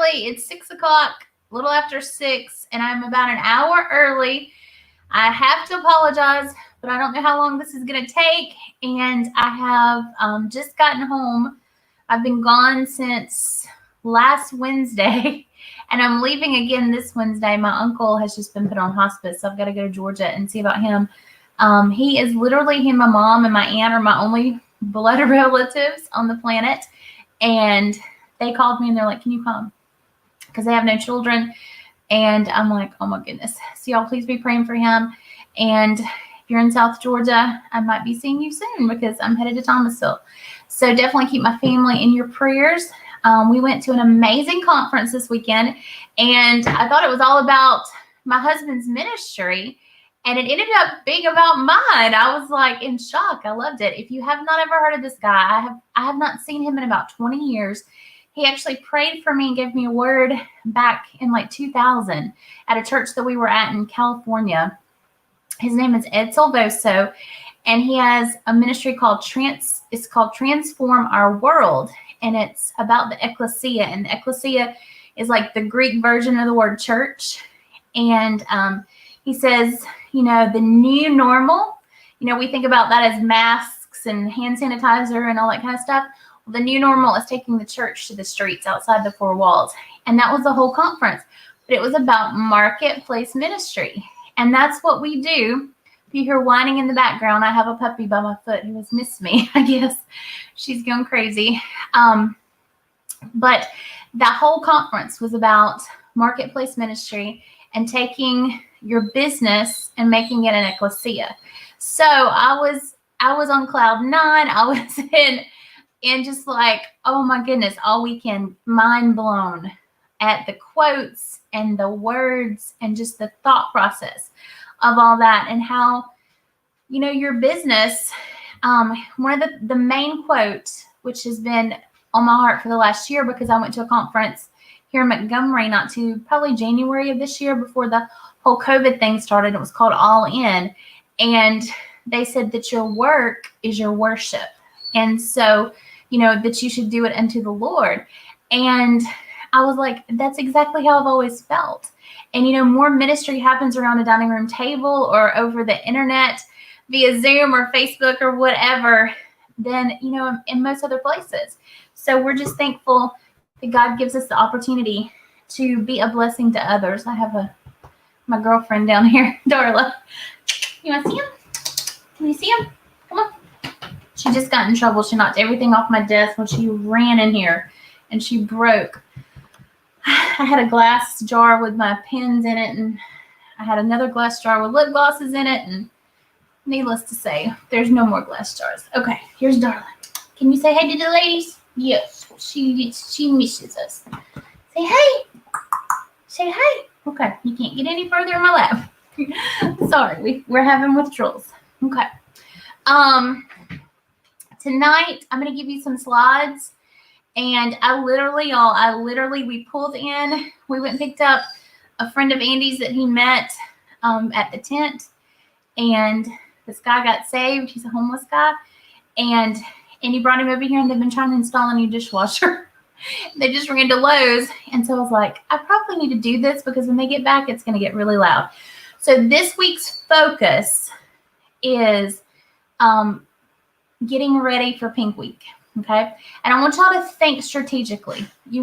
early. It's 6 o'clock, a little after 6, and I'm about an hour early. I have to apologize, but I don't know how long this is going to take. And I have just gotten home. I've been gone since last Wednesday, and I'm leaving again this Wednesday. My uncle has just been put on hospice, so I've got to go to Georgia and see about him. He is literally, him, my mom, and my aunt are my only blood relatives on the planet. And they called me and they're like, can you come? Because they have no children. And I'm like, oh my goodness. So y'all please be praying for him. And if you're in South Georgia, I might be seeing you soon because I'm headed to Thomasville. So definitely keep my family in your prayers. We went to an amazing conference this weekend, and I thought it was all about my husband's ministry, and it ended up being about mine. I was like in shock. I loved it. If you have not ever heard of this guy, I have not seen him in about 20 years. He actually prayed for me and gave me a word back in like 2000 at a church that we were at in California. His name is Ed Silvoso, and he has a ministry called Transform Our World, and it's about the ecclesia. And the ecclesia is like the Greek version of the word church. And he says, the new normal, we think about that as masks and hand sanitizer and all that kind of stuff. The new normal is taking the church to the streets outside the four walls. And that was the whole conference. But it was about marketplace ministry. And that's what we do. If you hear whining in the background, I have a puppy by my foot who has missed me, I guess. She's going crazy. But that whole conference was about marketplace ministry and taking your business and making it an ecclesia. So I was on cloud 9. I was in just like, oh my goodness, all weekend, mind blown at the quotes and the words and just the thought process of all that, and how, your business, one of the main quote, which has been on my heart for the last year, because I went to a conference here in Montgomery probably January of this year, before the whole COVID thing started. It was called All In. And they said that your work is your worship. And so, that you should do it unto the Lord. And I was like, that's exactly how I've always felt. And, more ministry happens around a dining room table or over the internet via Zoom or Facebook or whatever than, in most other places. So we're just thankful that God gives us the opportunity to be a blessing to others. I have my girlfriend down here, Darla. You want to see him? Can you see him? Come on. She just got in trouble. She knocked everything off my desk when she ran in here, and she broke. I had a glass jar with my pens in it, and I had another glass jar with lip glosses in it, and needless to say, there's no more glass jars. Okay, here's Darla. Can you say hey to the ladies? Yes, she misses us. Say hey. Say hey. Okay, you can't get any further in my lap. Sorry, we're having withdrawals. Okay. Tonight, I'm going to give you some slides. And we pulled in. We went and picked up a friend of Andy's that he met at the tent. And this guy got saved. He's a homeless guy. And Andy brought him over here, and they've been trying to install a new dishwasher. They just ran to Lowe's. And so I was like, I probably need to do this, because when they get back, it's going to get really loud. So this week's focus is getting ready for Pink Week. Okay. And I want y'all to think strategically. I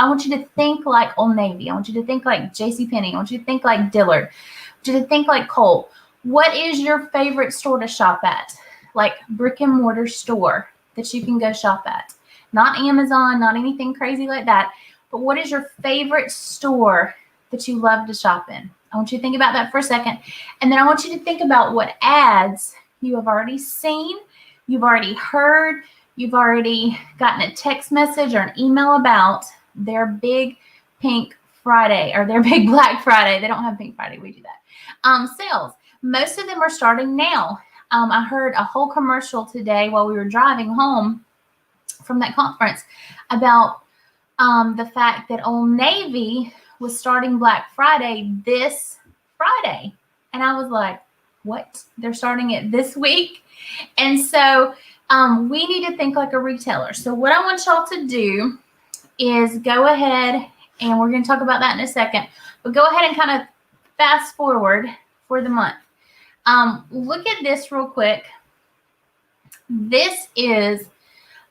want you to think like Old Navy. I want you to think like JCPenney. I want you to think like Dillard. I want you to think like Cole. What is your favorite store to shop at? Like brick and mortar store that you can go shop at. Not Amazon, not anything crazy like that. But what is your favorite store that you love to shop in? I want you to think about that for a second. And then I want you to think about what ads you have already seen, you've already heard, you've already gotten a text message or an email about their big Pink Friday or their big Black Friday. They don't have Pink Friday. We do that. Sales. Most of them are starting now. I heard a whole commercial today while we were driving home from that conference about the fact that Old Navy was starting Black Friday this Friday. And I was like, what? They're starting it this week? And so we need to think like a retailer. So what I want y'all to do is go ahead and we're going to talk about that in a second. But go ahead and kind of fast forward for the month. Look at this real quick. This is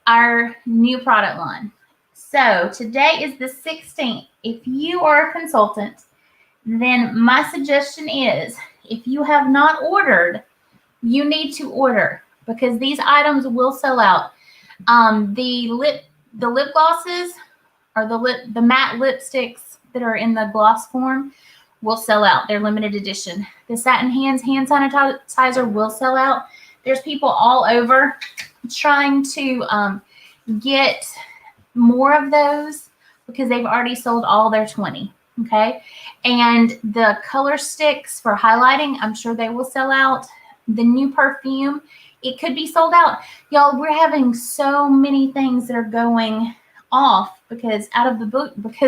our new product line. So today is the 16th. If you are a consultant, then my suggestion is, if you have not ordered, you need to order, because these items will sell out. The lip glosses, or the matte lipsticks that are in the gloss form, will sell out. They're limited edition. The Satin Hands hand sanitizer will sell out. There's people all over trying to get more of those because they've already sold all their 20. Okay. And the color sticks for highlighting, I'm sure they will sell out. The new perfume, it could be sold out. Y'all, we're having so many things that are going off because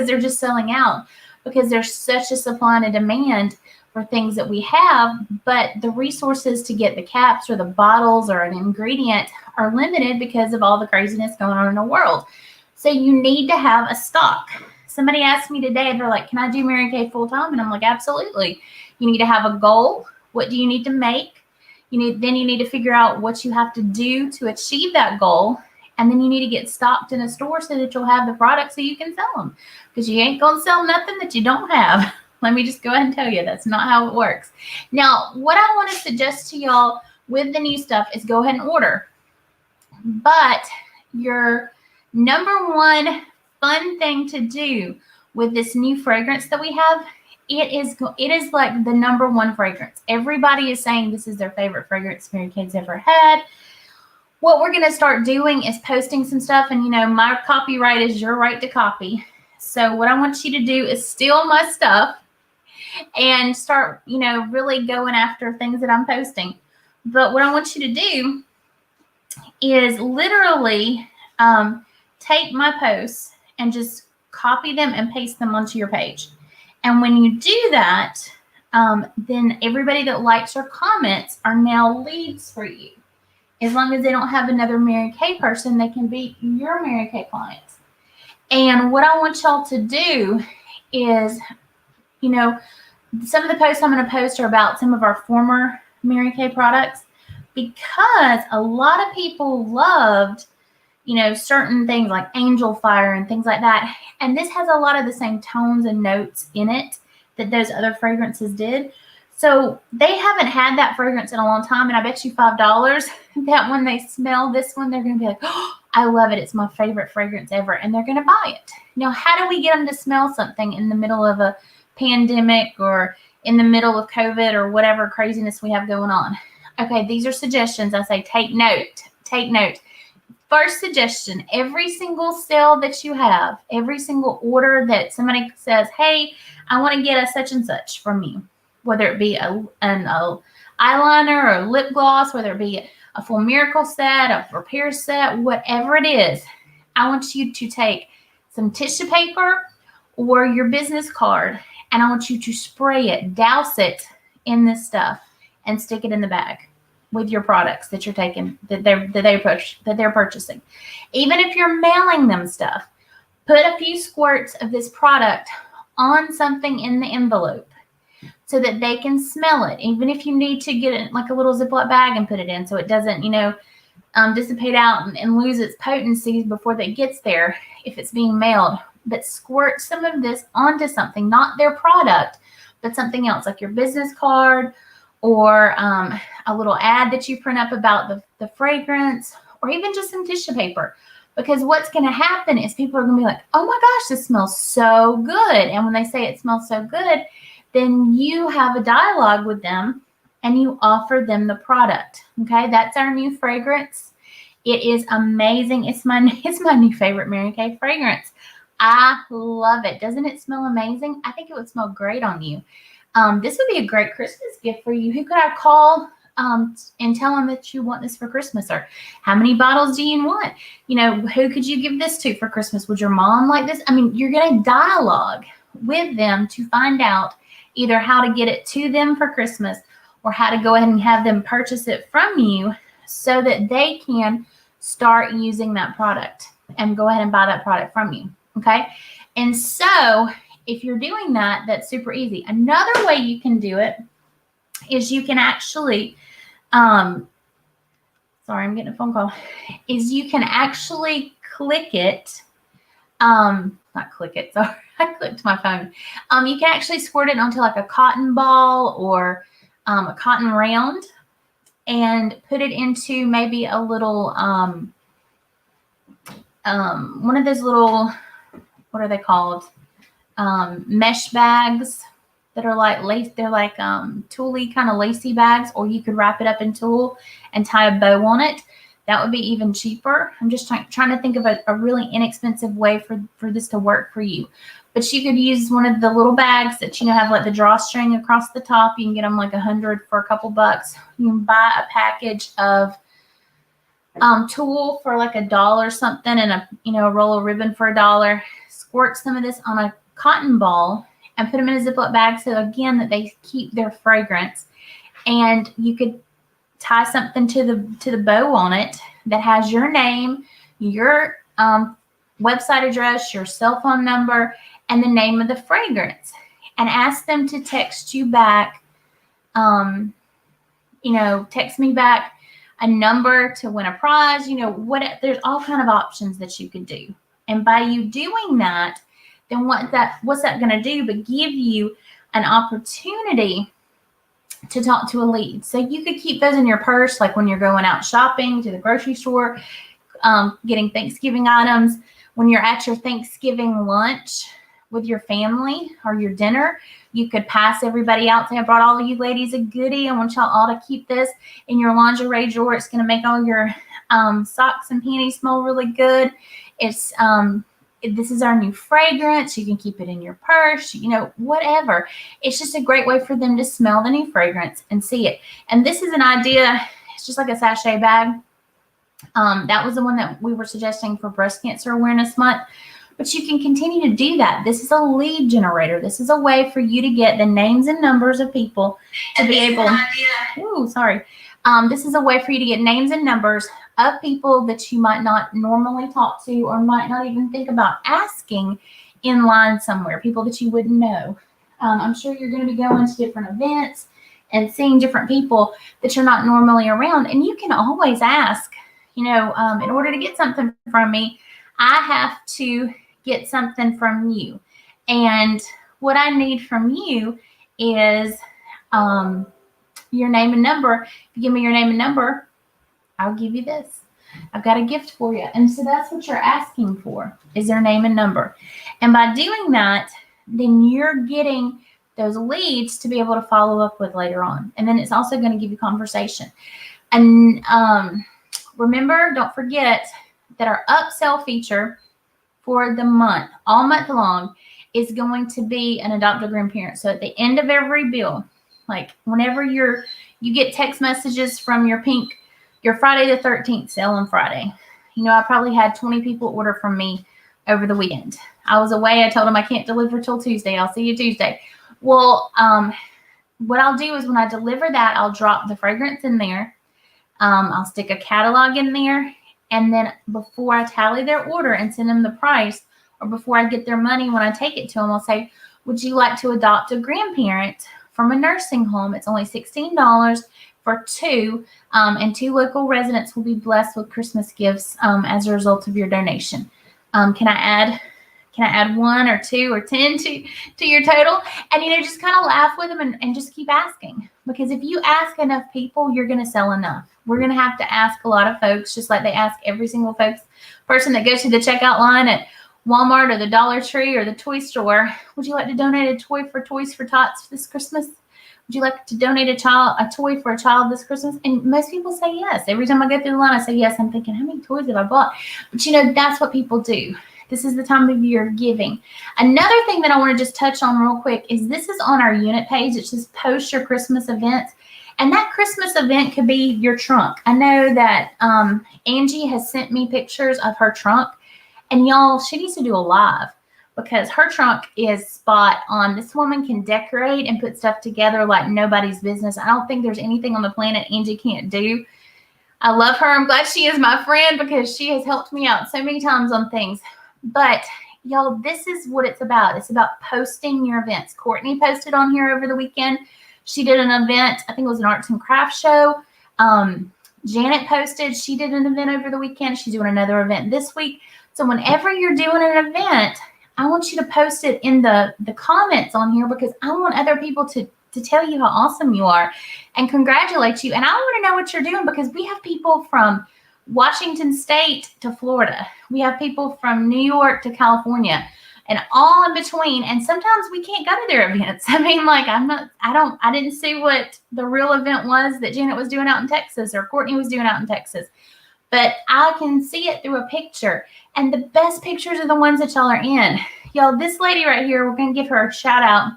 they're just selling out, because there's such a supply and a demand for things that we have, but the resources to get the caps or the bottles or an ingredient are limited because of all the craziness going on in the world. So you need to have a stock. Somebody asked me today, they're like, can I do Mary Kay full time? And I'm like, absolutely. You need to have a goal. What do you need to make? Then you need to figure out what you have to do to achieve that goal. And then you need to get stocked in a store so that you'll have the product so you can sell them, because you ain't going to sell nothing that you don't have. Let me just go ahead and tell you, that's not how it works. Now, what I want to suggest to y'all with the new stuff is go ahead and order. But your number one fun thing to do with this new fragrance that we have, it is like the number one fragrance. Everybody is saying this is their favorite fragrance Mary Kay's ever had. What we're going to start doing is posting some stuff, and my copyright is your right to copy. So what I want you to do is steal my stuff and start, really going after things that I'm posting. But what I want you to do is literally take my posts and just copy them and paste them onto your page. And when you do that, then everybody that likes or comments are now leads for you. As long as they don't have another Mary Kay person, they can be your Mary Kay clients. And what I want y'all to do is, some of the posts I'm going to post are about some of our former Mary Kay products, because a lot of people loved, certain things like Angel Fire and things like that. And this has a lot of the same tones and notes in it that those other fragrances did. So they haven't had that fragrance in a long time. And I bet you $5 that when they smell this one, they're going to be like, oh, I love it. It's my favorite fragrance ever. And they're going to buy it. Now, how do we get them to smell something in the middle of a pandemic or in the middle of COVID or whatever craziness we have going on? Okay, these are suggestions. I say take note. Take note. First suggestion, every single sale that you have, every single order that somebody says, hey, I want to get a such and such from you, whether it be an eyeliner or a lip gloss, whether it be a full miracle set, a repair set, whatever it is, I want you to take some tissue paper or your business card, and I want you to spray it, douse it in this stuff, and stick it in the bag with your products that you're taking, that they're purchasing. Even if you're mailing them stuff, put a few squirts of this product on something in the envelope so that they can smell it. Even if you need to get it like a little Ziploc bag and put it in so it doesn't, dissipate out and lose its potency before it gets there if it's being mailed. But squirt some of this onto something, not their product, but something else, like your business card, or a little ad that you print up about the fragrance, or even just some tissue paper. Because what's going to happen is people are going to be like, oh my gosh, this smells so good. And when they say it smells so good, then you have a dialogue with them and you offer them the product. Okay, that's our new fragrance. It is amazing. It's my new favorite Mary Kay fragrance. I love it. Doesn't it smell amazing? I think it would smell great on you. This would be a great Christmas gift for you. Who could I call and tell them that you want this for Christmas? Or how many bottles do you want? Who could you give this to for Christmas? Would your mom like this? I mean, you're going to dialogue with them to find out either how to get it to them for Christmas or how to go ahead and have them purchase it from you so that they can start using that product and go ahead and buy that product from you. Okay. And so if you're doing that, that's super easy. Another way you can do it is you can actually, sorry, I'm getting a phone call, is you can actually click it. Not click it, sorry, I clicked my phone. You can actually squirt it onto like a cotton ball or a cotton round and put it into maybe a little, one of those little, what are they called? Mesh bags that are like lace. They're like tully kind of lacy bags, or you could wrap it up in tulle and tie a bow on it. That would be even cheaper. I'm just trying to think of a really inexpensive way for this to work for you. But you could use one of the little bags that, have like the drawstring across the top. You can get them like $100 for a couple bucks. You can buy a package of tulle for like $1 something, and a roll of ribbon for $1. Squirt some of this on a cotton ball and put them in a Ziploc bag, so again that they keep their fragrance. And you could tie something to the bow on it that has your name, your website address, your cell phone number, and the name of the fragrance, and ask them to text you back, text me back a number to win a prize. There's all kind of options that you could do. And by you doing that, then what's that going to do but give you an opportunity to talk to a lead. So you could keep those in your purse, like when you're going out shopping to the grocery store, getting Thanksgiving items, when you're at your Thanksgiving lunch with your family or your dinner. You could pass everybody out. Say, I brought all of you ladies a goodie. I want y'all all to keep this in your lingerie drawer. It's going to make all your socks and panties smell really good. It's this is our new fragrance. You can keep it in your purse, whatever. It's just a great way for them to smell the new fragrance and see it. And this is an idea. It's just like a sachet bag. That was the one that we were suggesting for Breast Cancer Awareness Month. But you can continue to do that. This is a lead generator. This is a way for you to get the names and numbers of people to be able. This is a way for you to get names and numbers of people that you might not normally talk to or might not even think about asking in line somewhere, people that you wouldn't know. I'm sure you're going to be going to different events and seeing different people that you're not normally around. And you can always ask, in order to get something from me, I have to get something from you. And what I need from you is your name and number. If you give me your name and number, I'll give you this. I've got a gift for you. And so that's what you're asking for, is their name and number. And by doing that, then you're getting those leads to be able to follow up with later on. And then it's also going to give you conversation. And remember, don't forget that our upsell feature for the month, all month long, is going to be an adopt a grandparent. So at the end of every bill, like whenever you get text messages from your Friday the 13th sale on Friday. I probably had 20 people order from me over the weekend. I was away. I told them I can't deliver till Tuesday. I'll see you Tuesday. Well, what I'll do is when I deliver that, I'll drop the fragrance in there. I'll stick a catalog in there. And then before I tally their order and send them the price, or before I get their money when I take it to them, I'll say, would you like to adopt a grandparent from a nursing home? It's only $16 for two, and 2 local residents will be blessed with Christmas gifts as a result of your donation. Can I add 1 or 2 or 10 to your total? And, just kind of laugh with them and just keep asking. Because if you ask enough people, you're going to sell enough. We're going to have to ask a lot of folks, just like they ask every single person that goes to the checkout line at Walmart or the Dollar Tree or the toy store. Would you like to donate a toy for Toys for Tots this Christmas? Would you like to donate a toy for a child this Christmas? And most people say yes. Every time I go through the line, I say yes. I'm thinking, how many toys have I bought? But that's what people do. This is the time of year giving. Another thing that I want to just touch on real quick is this is on our unit page. It says post your Christmas events. And that Christmas event could be your trunk. I know that Angie has sent me pictures of her trunk. And y'all, she needs to do a live because her trunk is spot on. This woman can decorate and put stuff together like nobody's business. I don't think there's anything on the planet Angie can't do. I love her. I'm glad she is my friend because she has helped me out so many times on things. But Y'all, this is what it's about. It's about posting your events. Courtney posted on here over the weekend. She did an event. I think it was an arts and crafts show. Janet posted. She did an event over the weekend. She's doing another event this week. So whenever you're doing an event, I want you to post it in the comments on here, because I want other people to tell you how awesome you are and congratulate you. And I want to know what you're doing, because we have people from Washington State to Florida. We have people from New York to California and all in between. And sometimes we can't go to their events. I mean, like, I didn't see what the real event was that Janet was doing out in Texas or Courtney was doing out in Texas, but I can see it through a picture. And the best pictures are the ones that y'all are in. Y'all, this lady right here, we're going to give her a shout out.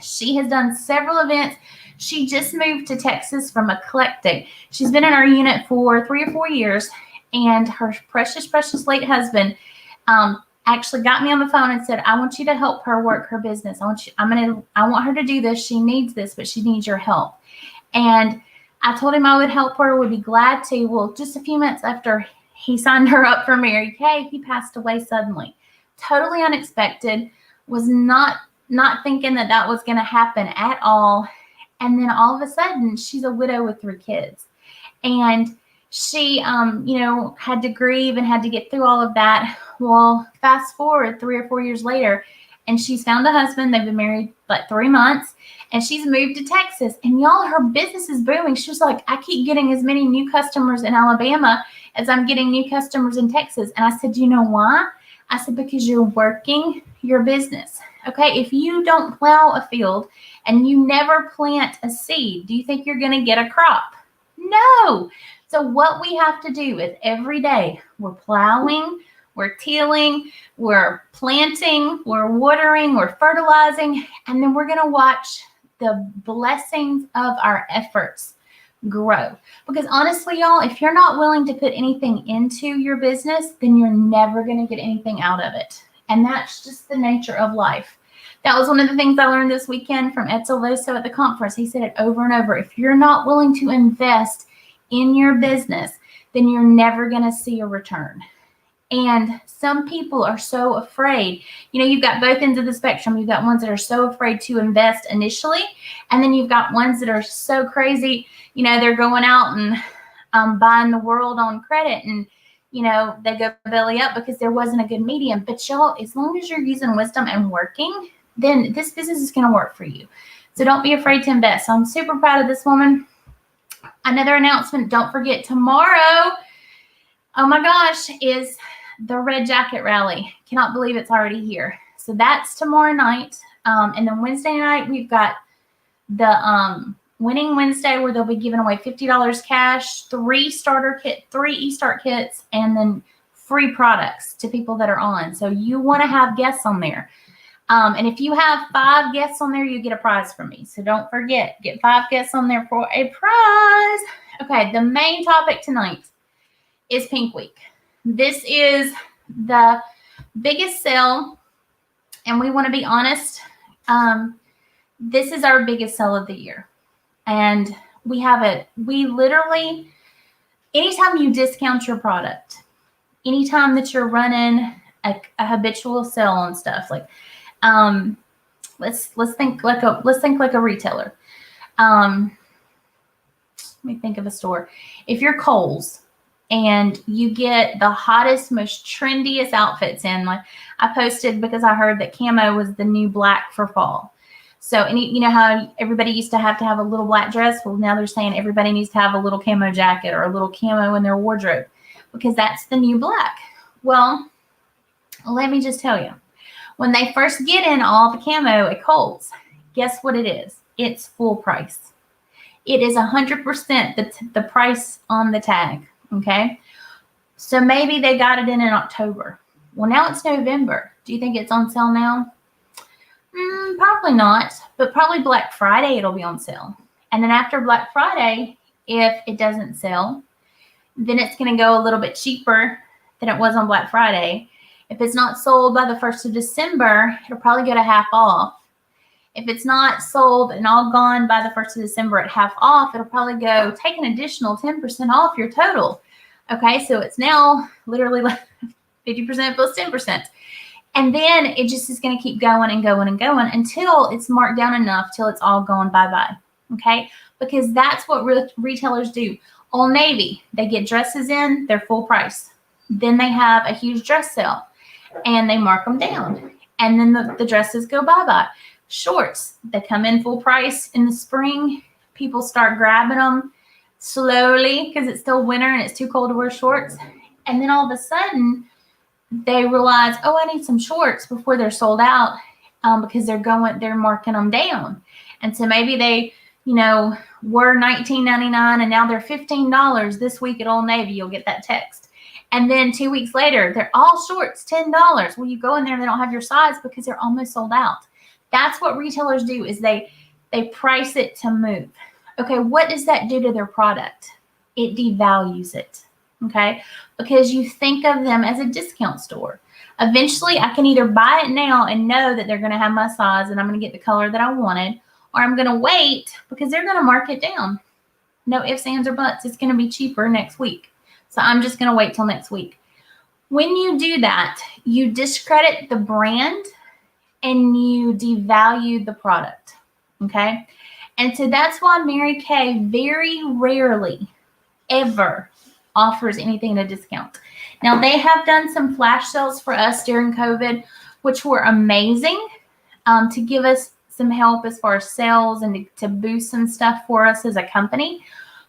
She has done several events. She just moved to Texas from Eclectic. She's been in our unit for 3 or 4 years, and her precious, precious late husband actually got me on the phone and said, I want you to help her work her business. I want her to do this. She needs this, but she needs your help. And I told him I would help her, would be glad to. Well, just a few months after he signed her up for Mary Kay, he passed away suddenly. Totally unexpected. Was not thinking that was going to happen at all. And then all of a sudden, she's a widow with 3 kids. And she, had to grieve and had to get through all of that. Well, fast forward 3 or 4 years later, and she's found a husband. They've been married like 3 months, and she's moved to Texas. And y'all, her business is booming. She was like, I keep getting as many new customers in Alabama as I'm getting new customers in Texas. And I said, you know why? I said, because you're working your business. Okay, if you don't plow a field and you never plant a seed, do you think you're going to get a crop? No. So what we have to do is every day we're plowing, we're tilling, we're planting, we're watering, we're fertilizing, and then we're going to watch the blessings of our efforts grow. Because honestly, y'all, if you're not willing to put anything into your business, then you're never going to get anything out of it. And that's just the nature of life. That was one of the things I learned this weekend from Ed Silvoso at the conference. He said it over and over. If you're not willing to invest in your business, then you're never going to see a return. And some people are so afraid. You've got both ends of the spectrum. You've got ones that are so afraid to invest initially. And then you've got ones that are so crazy. They're going out and buying the world on credit, and they go belly up because there wasn't a good medium. But y'all, as long as you're using wisdom and working, then this business is going to work for you. So don't be afraid to invest. So I'm super proud of this woman. Another announcement, don't forget, tomorrow, oh my gosh, is the Red Jacket Rally. Cannot believe it's already here. So that's tomorrow night. And then Wednesday night, we've got the Winning Wednesday, where they'll be giving away $50 cash, 3 starter kit, 3 e-start kits, and then free products to people that are on. So you want to have guests on there. And if you have 5 guests on there, you get a prize from me. So don't forget, get 5 guests on there for a prize. Okay, the main topic tonight is Pink Week. This is the biggest sale, and we want to be honest. This is our biggest sale of the year. And we literally, anytime you discount your product, anytime that you're running a habitual sale on stuff, like, let's think like a retailer. Let me think of a store. If you're Kohl's and you get the hottest, most trendiest outfits in, like I posted because I heard that camo was the new black for fall. So, and you know how everybody used to have a little black dress? Well, now they're saying everybody needs to have a little camo jacket or a little camo in their wardrobe because that's the new black. Well, let me just tell you, when they first get in all the camo at Kohl's, guess what it is? It's full price. It is 100% the price on the tag, okay? So maybe they got it in October. Well, now it's November. Do you think it's on sale now? Probably not, but probably Black Friday it'll be on sale. And then after Black Friday, if it doesn't sell, then it's going to go a little bit cheaper than it was on Black Friday. If it's not sold by the 1st of December, it'll probably go to half off. If it's not sold and all gone by the 1st of December at half off, it'll probably go take an additional 10% off your total. Okay, so it's now literally like 50% plus 10%. And then it just is going to keep going and going and going until it's marked down enough till it's all going bye-bye. Okay? Because that's what retailers do. Old Navy, they get dresses in, they're full price. Then they have a huge dress sale and they mark them down. And then the dresses go bye-bye. Shorts, they come in full price in the spring. People start grabbing them slowly because it's still winter and it's too cold to wear shorts. And then all of a sudden, they realize, oh, I need some shorts before they're sold out because they're marking them down. And so maybe they, were $19.99 and now they're $15 this week at Old Navy. You'll get that text. And then 2 weeks later, they're all shorts, $10. Well, you go in there and they don't have your size because they're almost sold out. That's what retailers do is they price it to move. Okay, what does that do to their product? It devalues it. Okay, because you think of them as a discount store. Eventually, I can either buy it now and know that they're going to have my size and I'm going to get the color that I wanted, or I'm going to wait because they're going to mark it down. No ifs, ands, or buts. It's going to be cheaper next week. So I'm just going to wait till next week. When you do that, you discredit the brand and you devalue the product. Okay, and so that's why Mary Kay very rarely ever offers anything at a discount. Now, they have done some flash sales for us during COVID, which were amazing to give us some help as far as sales and to boost some stuff for us as a company.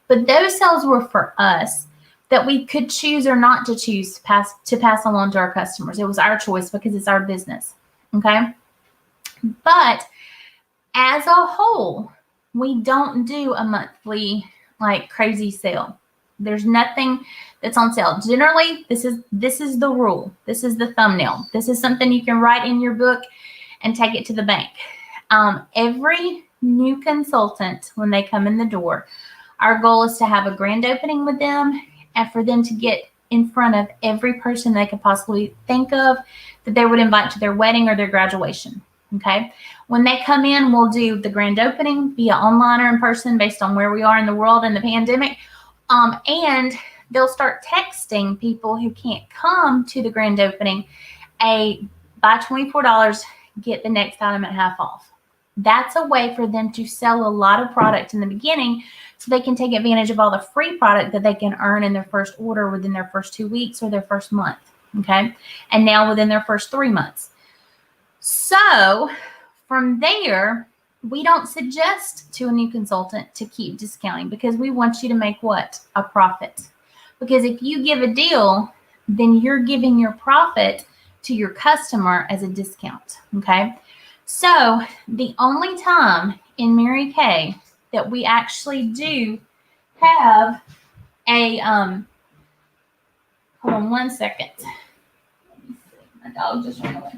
But those sales were for us that we could choose or not to choose to pass along to our customers. It was our choice because it's our business. Okay. But as a whole, we don't do a monthly crazy sale. There's nothing that's on sale. Generally, this is the rule. This is the thumbnail. This is something you can write in your book and take it to the bank. Every new consultant, when they come in the door, our goal is to have a grand opening with them and for them to get in front of every person they could possibly think of that they would invite to their wedding or their graduation. Okay. When they come in, we'll do the grand opening via online or in person based on where we are in the world in the pandemic. And they'll start texting people who can't come to the grand opening, buy $24, get the next item at half off. That's a way for them to sell a lot of product in the beginning so they can take advantage of all the free product that they can earn in their first order within their first 2 weeks or their first month. Okay. And now within their first 3 months. So from there, we don't suggest to a new consultant to keep discounting because we want you to make what? A profit. Because if you give a deal, then you're giving your profit to your customer as a discount. Okay. So the only time in Mary Kay that we actually do have a, hold on 1 second. My dog just ran away.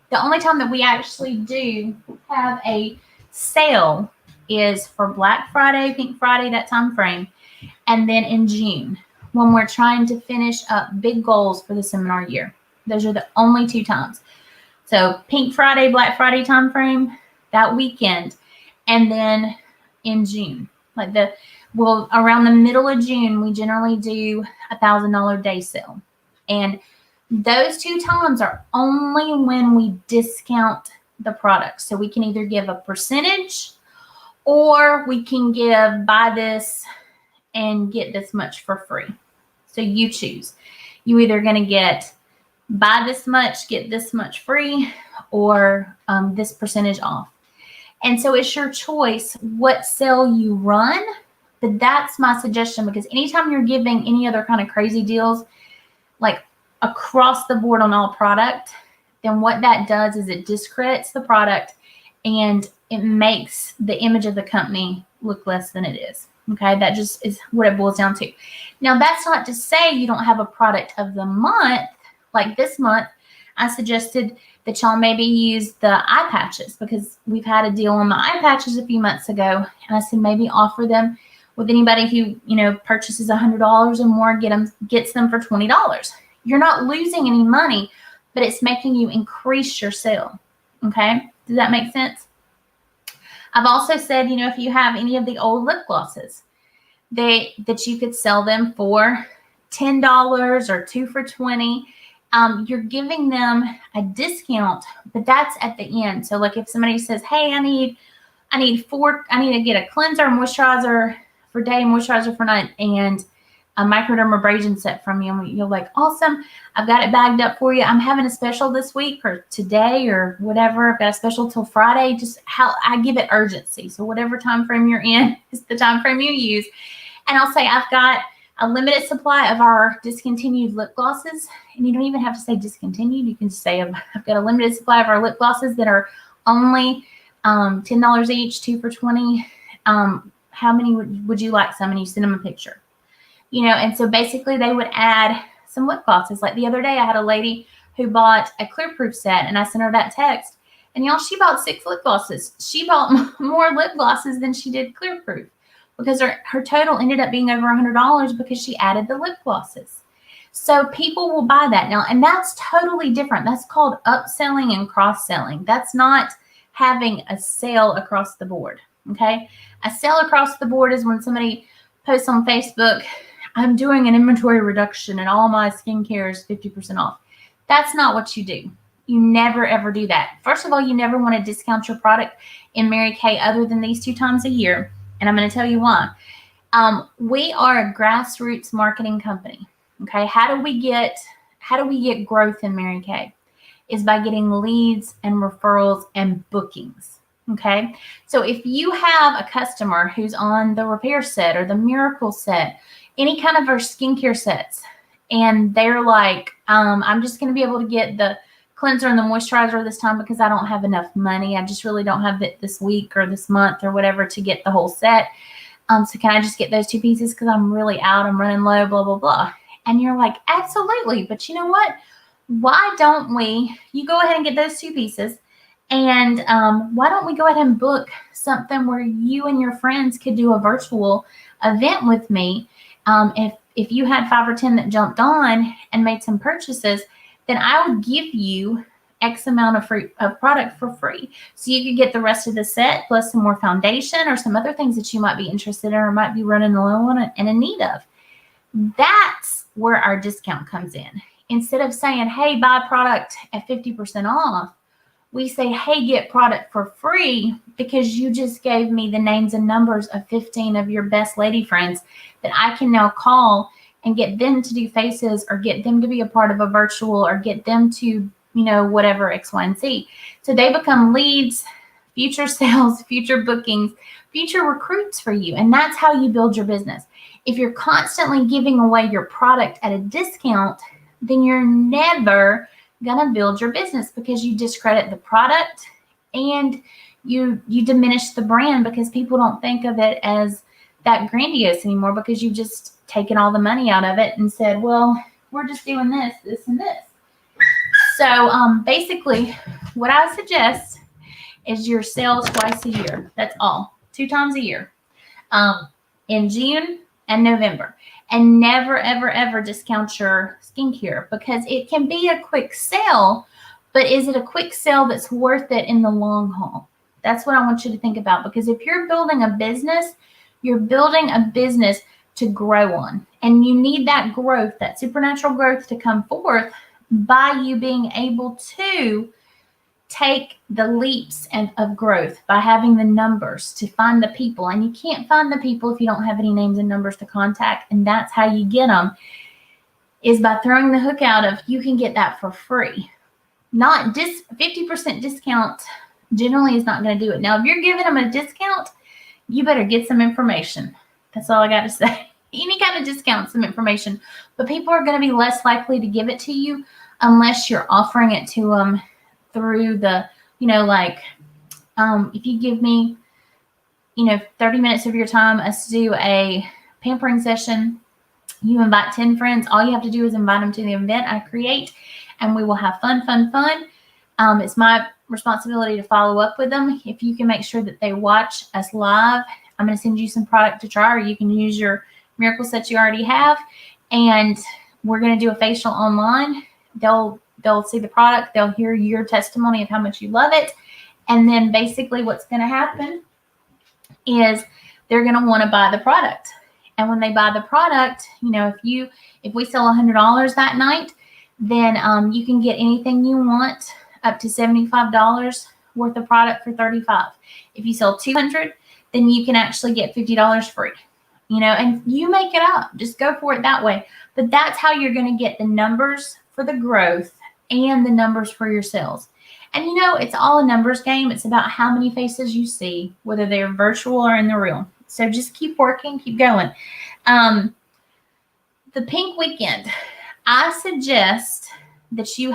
The only time that we actually do have a sale is for Black Friday, Pink Friday, that time frame, and then in June when we're trying to finish up big goals for the seminar year. Those are the only 2 times. So Pink Friday, Black Friday time frame, that weekend, and then in June, around the middle of June, we generally do $1,000 day sale, and those 2 times are only when we discount the product. So we can either give a percentage or we can give buy this and get this much for free. So you choose. You either going to get buy this much, get this much free, or this percentage off. And so it's your choice what sale you run. But that's my suggestion, because anytime you're giving any other kind of crazy deals, like across the board on all product, then what that does is it discredits the product and it makes the image of the company look less than it is. Okay, that just is what it boils down to. Now, that's not to say you don't have a product of the month. Like this month, I suggested that y'all maybe use the eye patches because we've had a deal on the eye patches a few months ago. And I said maybe offer them with anybody who, purchases $100 or more, gets them for $20. You're not losing any money, but it's making you increase your sale. Okay, does that make sense? I've also said, if you have any of the old lip glosses, that you could sell them for $10 or 2 for $20, you're giving them a discount, but that's at the end. So like if somebody says, hey, I need to get a cleanser, moisturizer for day, moisturizer for night, and a microdermabrasion set from you. And you're like, awesome, I've got it bagged up for you. I'm having a special this week or today or whatever. I've got a special till Friday. Just how I give it urgency. So whatever time frame you're in is the time frame you use. And I'll say, I've got a limited supply of our discontinued lip glosses. And you don't even have to say discontinued. You can just say, I've got a limited supply of our lip glosses that are only $10 each, 2 for $20. How many would you like some? And you send them a picture. And so basically they would add some lip glosses. Like the other day I had a lady who bought a Clearproof set, and I sent her that text. And y'all, she bought 6 lip glosses. She bought more lip glosses than she did Clearproof because her total ended up being over $100 because she added the lip glosses. So people will buy that now, and that's totally different. That's called upselling and cross-selling. That's not having a sale across the board, okay? A sale across the board is when somebody posts on Facebook, I'm doing an inventory reduction and all my skincare is 50% off. That's not what you do. You never, ever do that. First of all, you never want to discount your product in Mary Kay other than these 2 times a year. And I'm going to tell you why. We are a grassroots marketing company. Okay. How do we get growth in Mary Kay? Is by getting leads and referrals and bookings. Okay. So if you have a customer who's on the Repair set or the Miracle set, any kind of our skincare sets, and they're like, I'm just going to be able to get the cleanser and the moisturizer this time because I don't have enough money. I just really don't have it this week or this month or whatever to get the whole set. So can I just get those 2 pieces because I'm really out, I'm running low, blah, blah, blah. And you're like, absolutely. But you know what? Why don't you go ahead and get those 2 pieces. And why don't we go ahead and book something where you and your friends could do a virtual event with me? If you had 5 or 10 that jumped on and made some purchases, then I would give you X amount of product for free. So you could get the rest of the set plus some more foundation or some other things that you might be interested in or might be running low on and in need of. That's where our discount comes in. Instead of saying, hey, buy product at 50% off, we say, hey, get product for free because you just gave me the names and numbers of 15 of your best lady friends that I can now call and get them to do faces or get them to be a part of a virtual or get them to, whatever X, Y, and Z. So they become leads, future sales, future bookings, future recruits for you. And that's how you build your business. If you're constantly giving away your product at a discount, then you're never going to build your business because you discredit the product and you diminish the brand because people don't think of it as that grandiose anymore because you've just taken all the money out of it and said, well, we're just doing this, this, and this. So basically what I suggest is your sales twice a year. That's all. 2 times a year in June and November. And never, ever, ever discount your skincare because it can be a quick sale, but is it a quick sale that's worth it in the long haul? That's what I want you to think about because if you're building a business, you're building a business to grow on. And you need that growth, that supernatural growth to come forth by you being able to take the leaps of growth by having the numbers to find the people. And you can't find the people if you don't have any names and numbers to contact. And that's how you get them, is by throwing the hook out of you can get that for free. Not 50% discount generally is not going to do it. Now, if you're giving them a discount, you better get some information. That's all I got to say. Any kind of discount, some information. But people are going to be less likely to give it to you unless you're offering it to them through the, if you give me, 30 minutes of your time, us do a pampering session, you invite 10 friends, all you have to do is invite them to the event I create, and we will have fun. It's my responsibility to follow up with them. If you can make sure that they watch us live, I'm going to send you some product to try, or you can use your Miracle sets you already have, and we're going to do a facial online. They'll see the product. They'll hear your testimony of how much you love it. And then basically what's going to happen is they're going to want to buy the product. And when they buy the product, if we sell $100 that night, then you can get anything you want up to $75 worth of product for $35. If you sell 200, then you can actually get $50 free. And you make it up. Just go for it that way. But that's how you're going to get the numbers for the growth and the numbers for your sales. And it's all a numbers game. It's about how many faces you see, whether they're virtual or in the real. So just keep working, keep going. The pink weekend, I suggest that you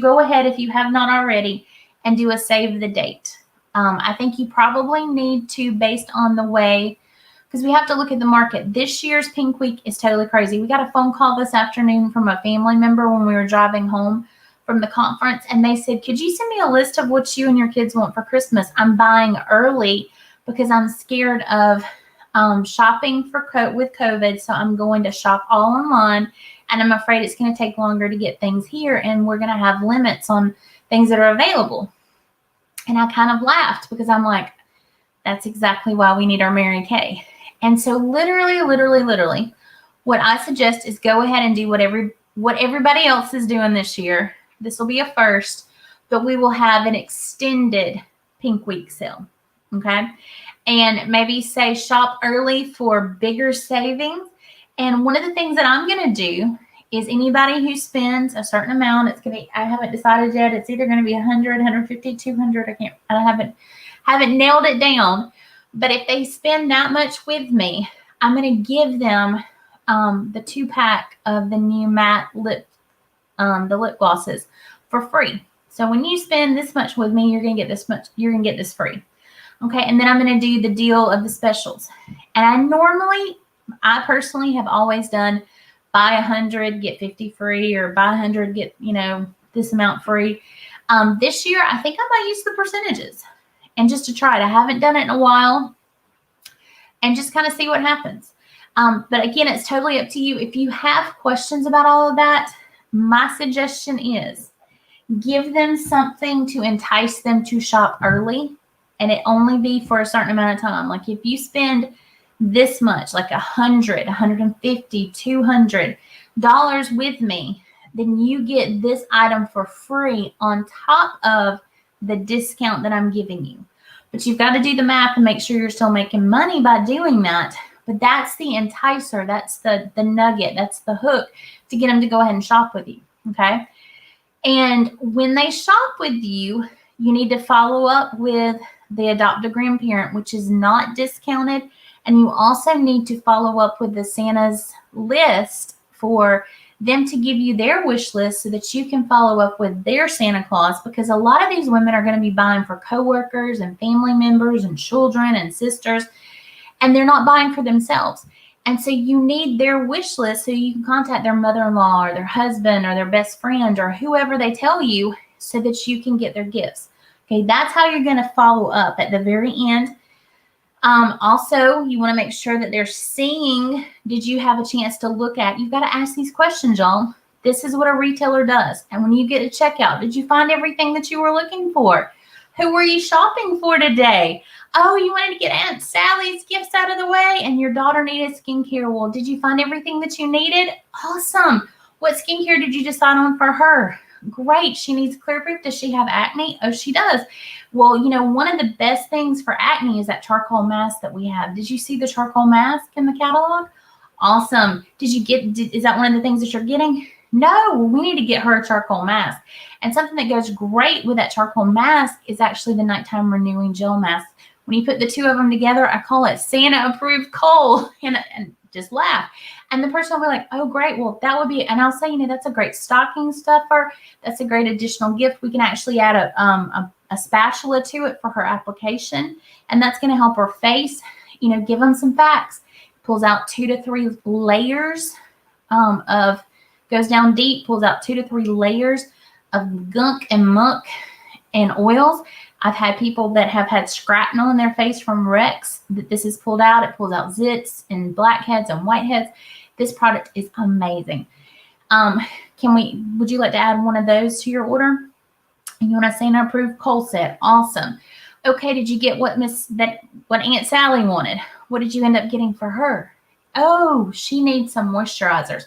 go ahead, if you have not already, and do a save the date. I think you probably need to, based on the way, because we have to look at the market. This year's Pink Week is totally crazy. We got a phone call this afternoon from a family member when we were driving home from the conference, and they said, could you send me a list of what you and your kids want for Christmas? I'm buying early because I'm scared of shopping with COVID, so I'm going to shop all online, and I'm afraid it's going to take longer to get things here, and we're going to have limits on things that are available. And I kind of laughed because I'm like, that's exactly why we need our Mary Kay. And so literally, what I suggest is go ahead and do what everybody else is doing this year. This will be a first, but we will have an extended Pink Week sale, okay? And maybe say shop early for bigger savings. And one of the things that I'm going to do is anybody who spends a certain amount, I haven't decided yet. It's either going to be 100, 150, 200. I haven't nailed it down. But if they spend that much with me, I'm going to give them the 2-pack of the new matte the lip glosses for free. So when you spend this much with me, you're going to get this much. You're going to get this free. Okay. And then I'm going to do the deal of the specials. And I personally have always done buy 100, get 50 free, or buy 100, get, this amount free. This year, I think I might use the percentages and just to try it. I haven't done it in a while and just kind of see what happens. But again, it's totally up to you. If you have questions about all of that, my suggestion is give them something to entice them to shop early, and it only be for a certain amount of time. Like if you spend this much, like $100, $150, $200 with me, then you get this item for free on top of the discount that I'm giving you. But you've got to do the math and make sure you're still making money by doing that. But that's the enticer. That's the nugget. That's the hook to get them to go ahead and shop with you. Okay. And when they shop with you, you need to follow up with the adopt a grandparent, which is not discounted. And you also need to follow up with the Santa's list for them to give you their wish list so that you can follow up with their Santa Claus, because a lot of these women are going to be buying for coworkers and family members and children and sisters, and they're not buying for themselves. And so you need their wish list so you can contact their mother-in-law or their husband or their best friend or whoever they tell you so that you can get their gifts. Okay, that's how you're going to follow up at the very end. Also, you want to make sure that they're seeing, did you have a chance to look at, you've got to ask these questions, y'all. This is what a retailer does. And when you get to checkout, did you find everything that you were looking for? Who were you shopping for today? Oh, you wanted to get Aunt Sally's gifts out of the way and your daughter needed skincare. Well, did you find everything that you needed? Awesome. What skincare did you decide on for her? Great. She needs Clear Proof. Does she have acne? Oh, she does. Well, one of the best things for acne is that charcoal mask that we have. Did you see the charcoal mask in the catalog? Awesome. Is that one of the things that you're getting? No, we need to get her a charcoal mask. And something that goes great with that charcoal mask is actually the nighttime renewing gel mask. When you put the two of them together, I call it Santa approved kohl, and just laugh. And the person will be like, oh, great. Well, that would be, and I'll say, that's a great stocking stuffer. That's a great additional gift. We can actually add a spatula to it for her application. And that's going to help her face, give them some facts. Pulls out 2 to 3 layers goes down deep, pulls out 2 to 3 layers of gunk and muck and oils. I've had people that have had shrapnel in their face from wrecks that this is pulled out. It pulls out zits and blackheads and whiteheads. This product is amazing. Would you like to add one of those to your order? And you want to Santa approved kohl set? Awesome. Okay, did you get what Aunt Sally wanted? What did you end up getting for her? Oh, she needs some moisturizers.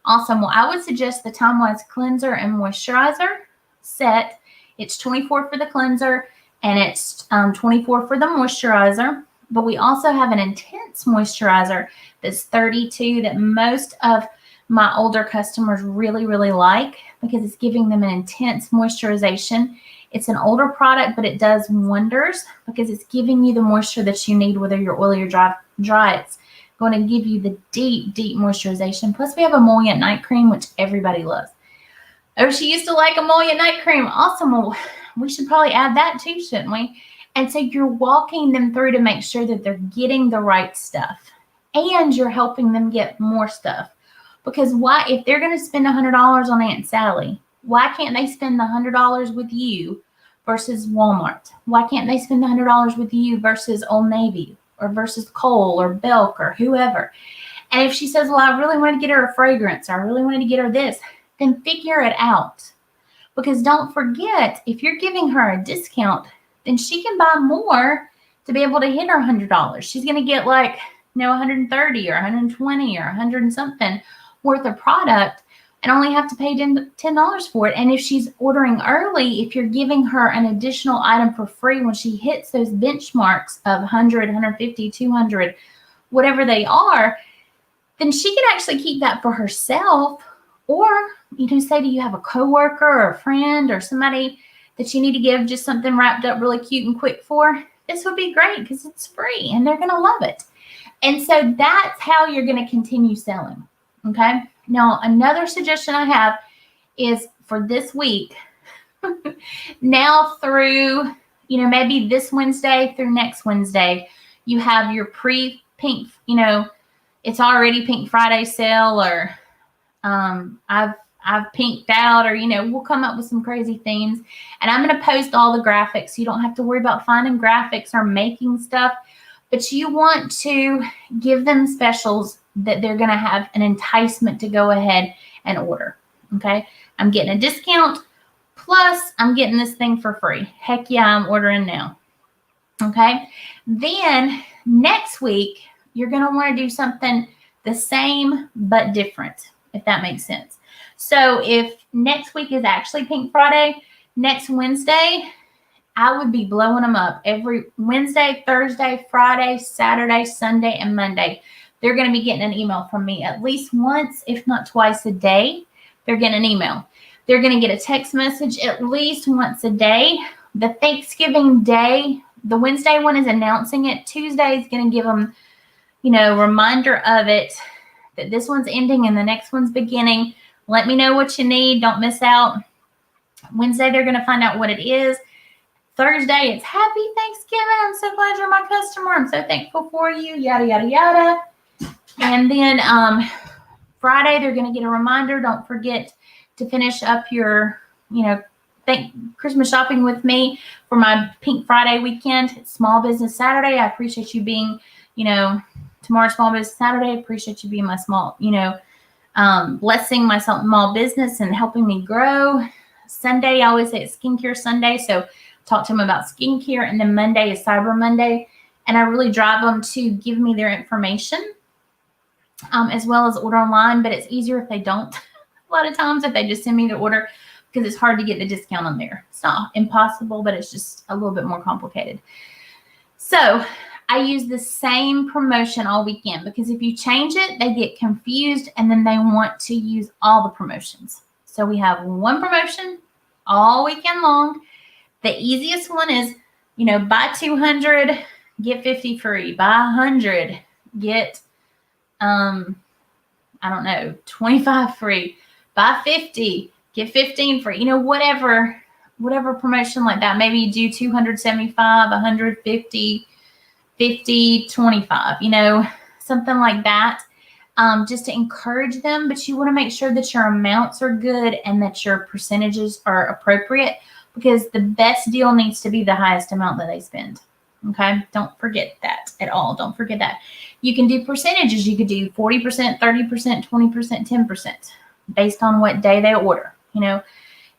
Awesome. Well, I would suggest the Time Wise cleanser and moisturizer set. It's $24 for the cleanser and it's $24 for the moisturizer. But we also have an intense moisturizer that's $32 that most of my older customers really, really like because it's giving them an intense moisturization. It's an older product, but it does wonders because it's giving you the moisture that you need, whether you're oily or dry. It's going to give you the deep, deep moisturization. Plus, we have emollient night cream, which everybody loves. Oh, she used to like emollient night cream. Awesome. Well, we should probably add that too, shouldn't we? And so you're walking them through to make sure that they're getting the right stuff and you're helping them get more stuff. Because why, if they're going to spend $100 on Aunt Sally, why can't they spend the $100 with you versus Walmart? Why can't they spend the $100 with you versus Old Navy or versus Kohl or Belk or whoever? And if she says, well, I really want to get her a fragrance, or I really wanted to get her this, then figure it out. Because don't forget, if you're giving her a discount, then she can buy more to be able to hit her $100. She's going to get like, $130 or $120 or $100 and something worth of product and only have to pay $10 for it. And if she's ordering early, if you're giving her an additional item for free when she hits those benchmarks of 100, 150, 200, whatever they are, then she can actually keep that for herself. Or, say, do you have a coworker or a friend or somebody that you need to give just something wrapped up really cute and quick for? This would be great because it's free and they're going to love it. And so that's how you're going to continue selling. Okay. Now, another suggestion I have is for this week, now through, maybe this Wednesday through next Wednesday, you have your pre-Pink, it's already Pink Friday sale, or I've pinked out, or, we'll come up with some crazy themes. And I'm going to post all the graphics. You don't have to worry about finding graphics or making stuff, but you want to give them specials that they're going to have an enticement to go ahead and order. Okay. I'm getting a discount. Plus I'm getting this thing for free. Heck yeah, I'm ordering now. Okay. Then next week, you're going to want to do something the same, but different, if that makes sense. So if next week is actually Pink Friday, next Wednesday, I would be blowing them up every Wednesday, Thursday, Friday, Saturday, Sunday, and Monday. They're going to be getting an email from me at least once, if not twice a day. They're getting an email. They're going to get a text message at least once a day. The Thanksgiving Day, the Wednesday one is announcing it. Tuesday is going to give them, reminder of it, that this one's ending and the next one's beginning. Let me know what you need. Don't miss out. Wednesday, they're going to find out what it is. Thursday, it's Happy Thanksgiving. I'm so glad you're my customer. I'm so thankful for you. Yada, yada, yada. And then Friday, they're going to get a reminder. Don't forget to finish up your, Christmas shopping with me for my Pink Friday weekend. It's Small Business Saturday. I appreciate you being, tomorrow's Small Business Saturday. I appreciate you being my small, blessing my small business and helping me grow. Sunday, I always say it's Skincare Sunday. So talk to them about skincare. And then Monday is Cyber Monday. And I really drive them to give me their information as well as order online. But it's easier if they don't. A lot of times if they just send me the order, because it's hard to get the discount on there. It's not impossible, but it's just a little bit more complicated. So I use the same promotion all weekend, because if you change it, they get confused and then they want to use all the promotions. So we have one promotion all weekend long. The easiest one is, buy 200, get 50 free. Buy 100, get, 25 free. Buy 50, get 15 free. Whatever promotion like that. Maybe you do 275, 150, 50, 25, something like that. Just to encourage them. But you want to make sure that your amounts are good and that your percentages are appropriate, because the best deal needs to be the highest amount that they spend. Okay. Don't forget that at all. Don't forget that. You can do percentages. You could do 40%, 30%, 20%, 10% based on what day they order.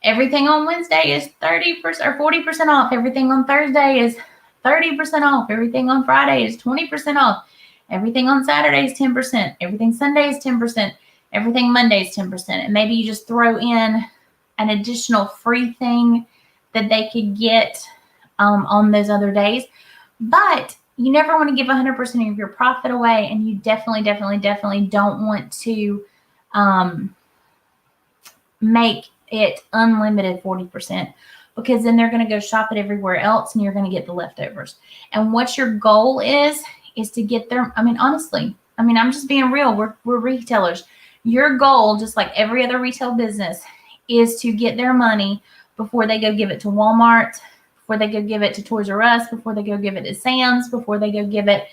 Everything on Wednesday is 30% or 40% off. Everything on Thursday is 30% off. Everything on Friday is 20% off. Everything on Saturday is 10%. Everything Sunday is 10%. Everything Monday is 10%. And maybe you just throw in an additional free thing that they could get on those other days. But you never want to give 100% of your profit away, and you definitely don't want to make it unlimited 40%, because then they're going to go shop it everywhere else and you're going to get the leftovers. And what your goal is to get their, honestly, I'm just being real. We're retailers. Your goal, just like every other retail business, is to get their money before they go give it to Walmart, before they go give it to Toys R Us, before they go give it to Sam's, before they go give it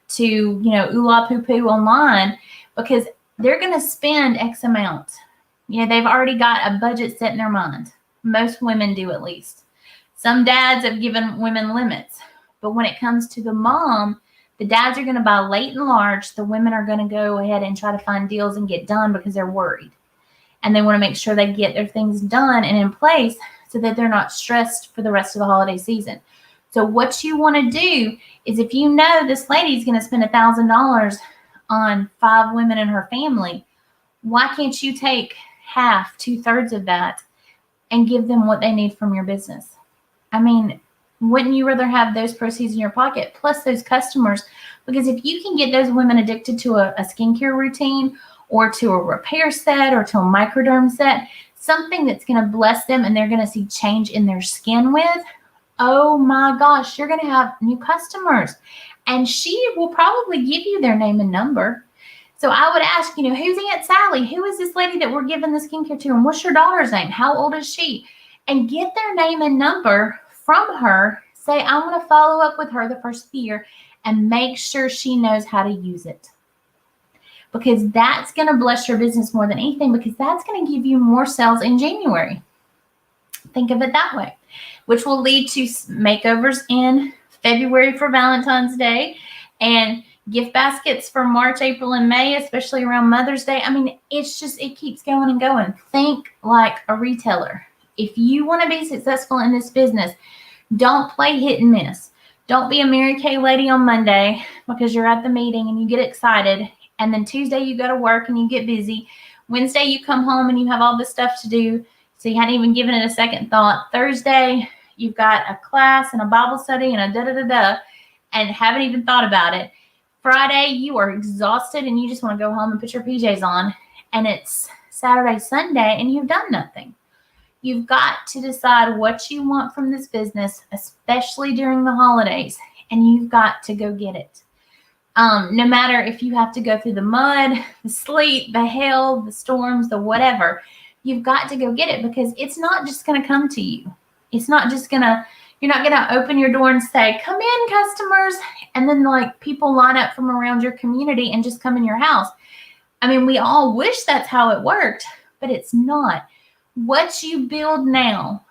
to, Oola Poo Poo online, because they're going to spend X amount. They've already got a budget set in their mind. Most women do, at least. Some dads have given women limits. But when it comes to the mom, the dads are going to buy late and large. The women are going to go ahead and try to find deals and get done because they're worried. And they want to make sure they get their things done and in place so that they're not stressed for the rest of the holiday season. So what you want to do is, if you know this lady's going to spend $1,000 on 5 women in her family, why can't you take half, 2/3 of that and give them what they need from your business? Wouldn't you rather have those proceeds in your pocket plus those customers? Because if you can get those women addicted to a skincare routine, or to a repair set, or to a microderm set, something that's going to bless them and they're going to see change in their skin with, oh my gosh, you're going to have new customers. And she will probably give you their name and number. So I would ask, who's Aunt Sally? Who is this lady that we're giving the skincare to? And what's your daughter's name? How old is she? And get their name and number from her. Say, I want to follow up with her the first of the year and make sure she knows how to use it. Because that's going to bless your business more than anything, because that's going to give you more sales in January. Think of it that way, which will lead to makeovers in February for Valentine's Day, and gift baskets for March, April, and May, especially around Mother's Day. It keeps going and going. Think like a retailer. If you want to be successful in this business, don't play hit and miss. Don't be a Mary Kay lady on Monday because you're at the meeting and you get excited, and then Tuesday you go to work and you get busy. Wednesday you come home and you have all this stuff to do, so you hadn't even given it a second thought. Thursday you've got a class and a Bible study and a da-da-da-da, and haven't even thought about it. Friday you are exhausted and you just want to go home and put your PJs on, and it's Saturday, Sunday, and you've done nothing. You've got to decide what you want from this business, especially during the holidays, and you've got to go get it. No matter if you have to go through the mud, the sleet, the hail, the storms, the whatever, you've got to go get it, because it's not just going to come to you. It's not just you're not going to open your door and say, come in, customers, and then people line up from around your community and just come in your house. We all wish that's how it worked, but it's not. What you build now,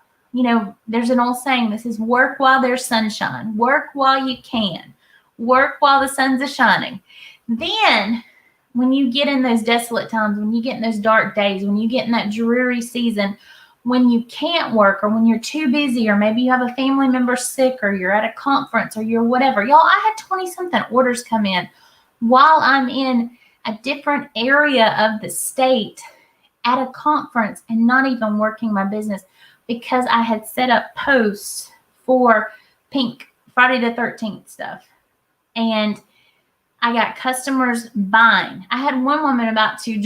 there's an old saying, this is work while there's sunshine. Work while you can. Work while the sun's a shining. Then when you get in those desolate times, when you get in those dark days, when you get in that dreary season, when you can't work, or when you're too busy, or maybe you have a family member sick, or you're at a conference, or you're whatever. Y'all, I had 20-something orders come in while I'm in a different area of the state at a conference and not even working my business, because I had set up posts for Pink Friday the 13th stuff. And I got customers buying. I had one woman about to,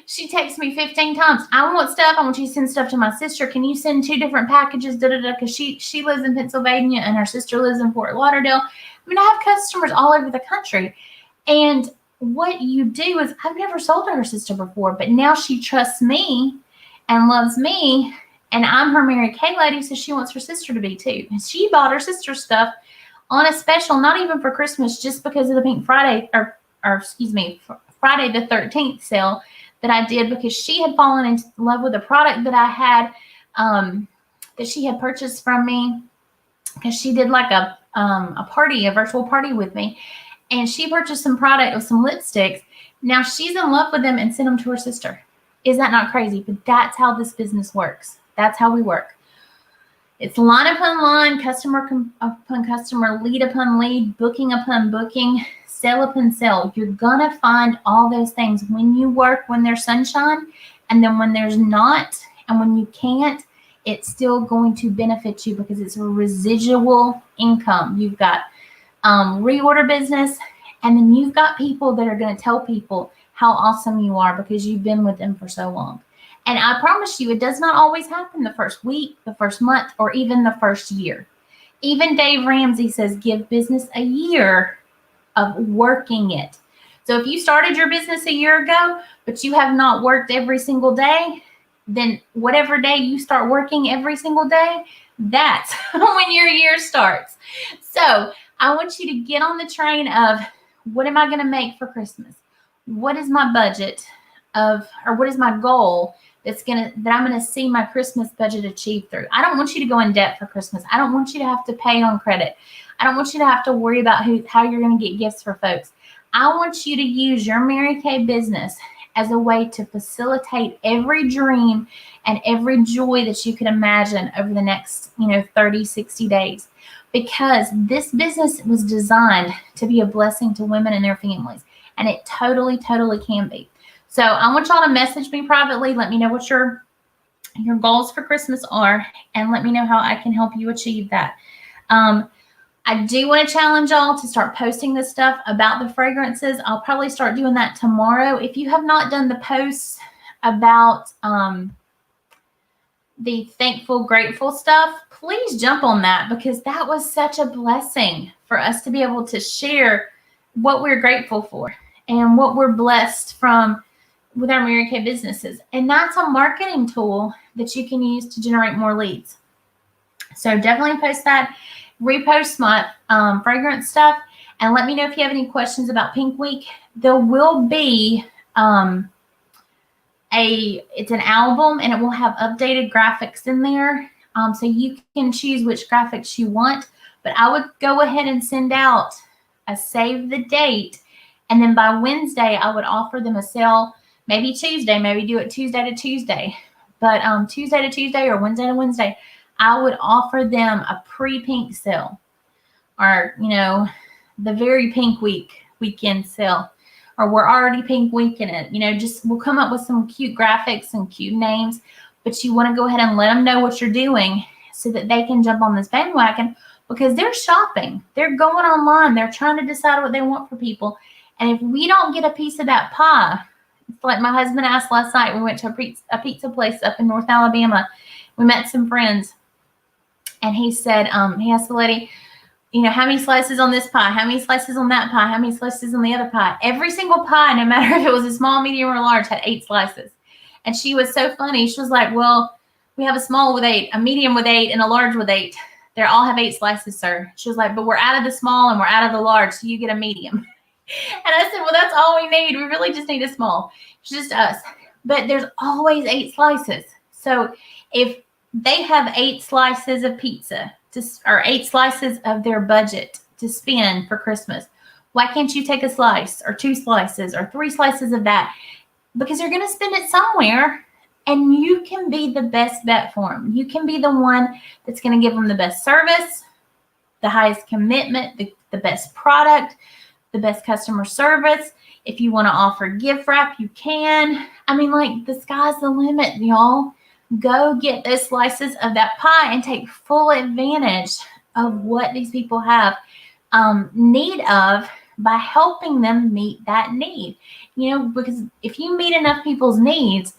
she texted me 15 times. I want stuff. I want you to send stuff to my sister. Can you send 2 different packages? Because she lives in Pennsylvania and her sister lives in Fort Lauderdale. I have customers all over the country. And what you do is, I've never sold to her sister before, but now she trusts me and loves me. And I'm her Mary Kay lady, so she wants her sister to be too. And she bought her sister's stuff on a special, not even for Christmas, just because of the Pink Friday, Friday the 13th sale that I did, because she had fallen in love with a product that I had, that she had purchased from me, because she did a virtual party with me, and she purchased some product with some lipsticks. Now she's in love with them and sent them to her sister. Is that not crazy? But that's how this business works. That's how we work. It's line upon line, customer upon customer, lead upon lead, booking upon booking, sale upon sale. You're going to find all those things when you work, when there's sunshine, and then when there's not, and when you can't, it's still going to benefit you because it's a residual income. You've got reorder business, and then you've got people that are going to tell people how awesome you are because you've been with them for so long. And I promise you, it does not always happen the first week, the first month, or even the first year. Even Dave Ramsey says, give business a year of working it. So if you started your business a year ago, but you have not worked every single day, then whatever day you start working every single day, that's when your year starts. So I want you to get on the train of, what am I going to make for Christmas? What is my budget of, or what is my goal that I'm going to see my Christmas budget achieved through? I don't want you to go in debt for Christmas. I don't want you to have to pay on credit. I don't want you to have to worry about how you're going to get gifts for folks. I want you to use your Mary Kay business as a way to facilitate every dream and every joy that you could imagine over the next, 30, 60 days. Because this business was designed to be a blessing to women and their families. And it totally, totally can be. So I want y'all to message me privately. Let me know what your goals for Christmas are, and let me know how I can help you achieve that. I do want to challenge y'all to start posting this stuff about the fragrances. I'll probably start doing that tomorrow. If you have not done the posts about the thankful, grateful stuff, please jump on that, because that was such a blessing for us to be able to share what we're grateful for and what we're blessed from with our Mary Kay businesses. And that's a marketing tool that you can use to generate more leads. So definitely post that, repost my fragrance stuff, and let me know if you have any questions about Pink Week. There will be it's an album, and it will have updated graphics in there. So you can choose which graphics you want, but I would go ahead and send out a save the date. And then by Wednesday, I would offer them a sale, maybe Tuesday, maybe do it Tuesday to Tuesday. But Tuesday to Tuesday or Wednesday to Wednesday, I would offer them a pre-pink sale, or, the very pink weekend sale, or we're already pink week in it. We'll come up with some cute graphics and cute names, but you want to go ahead and let them know what you're doing so that they can jump on this bandwagon, because they're shopping. They're going online. They're trying to decide what they want for people. And if we don't get a piece of that pie, it's like my husband asked last night. We went to a pizza place up in North Alabama. We met some friends, and he said, he asked the lady, how many slices on this pie? How many slices on that pie? How many slices on the other pie? Every single pie, no matter if it was a small, medium, or large, had 8 slices. And she was so funny. She was like, well, we have a small with 8, a medium with 8, and a large with 8. They all have 8 slices, sir. She was like, but we're out of the small and we're out of the large, so you get a medium. And I said, well, that's all we need. We really just need a small. It's just us. But there's always 8 slices. So if they have 8 slices of pizza, or 8 slices of their budget to spend for Christmas, why can't you take a slice or 2 slices or 3 slices of that? Because you're going to spend it somewhere, and you can be the best bet for them. You can be the one that's going to give them the best service, the highest commitment, the best product, the best customer service. If you want to offer gift wrap, you can. The sky's the limit, y'all. Go get those slices of that pie and take full advantage of what these people have need of by helping them meet that need. Because if you meet enough people's needs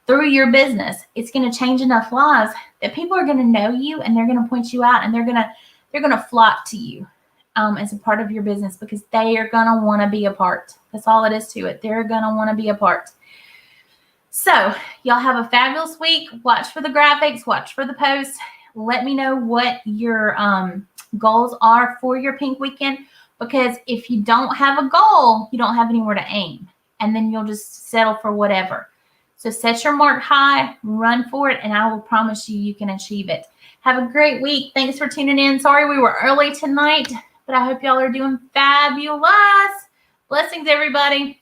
through your business, it's going to change enough lives that people are going to know you, and they're going to point you out, and they're going to flock to you as a part of your business, because they are going to want to be a part. That's all it is to it. They're going to want to be a part. So y'all have a fabulous week. Watch for the graphics. Watch for the posts. Let me know what your goals are for your pink weekend, because if you don't have a goal, you don't have anywhere to aim, and then you'll just settle for whatever. So set your mark high, run for it, and I will promise you can achieve it. Have a great week. Thanks for tuning in. Sorry we were early tonight, but I hope y'all are doing fabulous. Blessings, everybody.